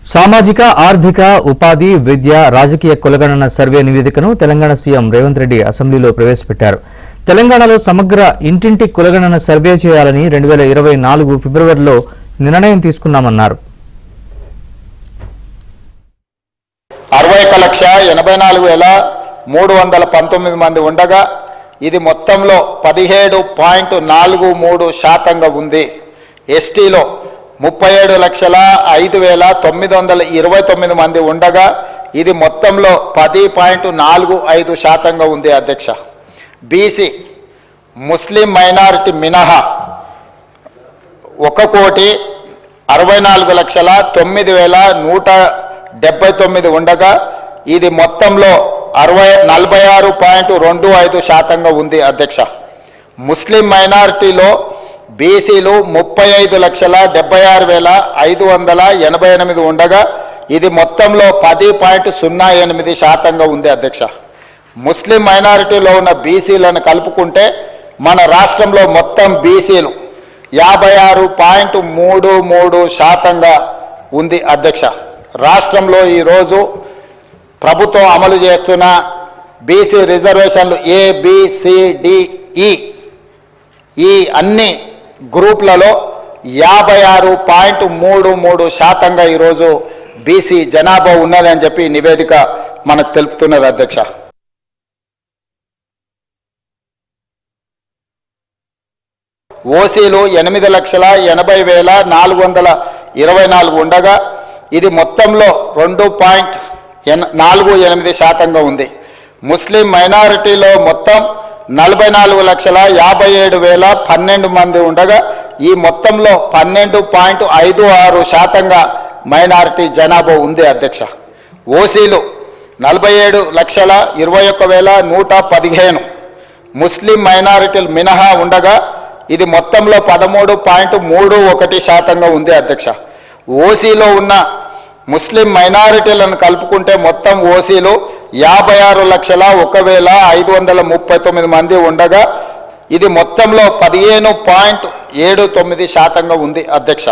సామాజిక ఆర్థిక ఉపాధి విద్య రాజకీయ కులగణన సర్వే నివేదికను తెలంగాణ సీఎం రేవంత్ రెడ్డి అసెంబ్లీలో ప్రవేశపెట్టారు. తెలంగాణలో సమగ్ర ఇంటింటి కులగణన సర్వే చేయాలని 2024 ఫిబ్రవరిలో నిర్ణయం తీసుకున్నామన్నారు. 61,84,319 మంది ఉండగా ఇది మొత్తంలో 17.43% ఉంది. ఎస్టీలో 37,05,929 మంది ఉండగా ఇది మొత్తంలో 10.45% ఉంది అధ్యక్ష. బీసీ ముస్లిం మైనారిటీ మినహా 1,64,09,179 ఉండగా ఇది మొత్తంలో 46.25% ఉంది అధ్యక్ష. ముస్లిం మైనారిటీలో బీసీలు 35,76,588 ఉండగా ఇది మొత్తంలో 10.08% ఉంది అధ్యక్ష. ముస్లిం మైనారిటీలో ఉన్న బీసీలను కలుపుకుంటే మన రాష్ట్రంలో మొత్తం బీసీలు 56.33% ఉంది అధ్యక్ష. రాష్ట్రంలో ఈరోజు ప్రభుత్వం అమలు చేస్తున్న బీసీ రిజర్వేషన్లు ABCDE ఈ అన్ని గ్రూప్లలో 56.33% ఈరోజు బీసీ జనాభా ఉన్నదని చెప్పి నివేదిక మనకు తెలుపుతున్నది అధ్యక్ష. ఓసీలు 8,80,424 ఉండగా ఇది మొత్తంలో 2.48% ఉంది. ముస్లిం మైనారిటీలో మొత్తం 44,57,012 మంది ఉండగా ఈ మొత్తంలో 12.56% మైనారిటీ జనాభా ఉంది అధ్యక్ష. ఓసీలు 47,21,115 ముస్లిం మైనారిటీలు మినహా ఉండగా ఇది మొత్తంలో 13.31% ఉంది అధ్యక్ష. ఓసీలో ఉన్న ముస్లిం మైనారిటీలను కలుపుకుంటే మొత్తం ఓసీలు 56,01,539 మంది ఉండగా ఇది మొత్తంలో 15.79% ఉంది అధ్యక్ష.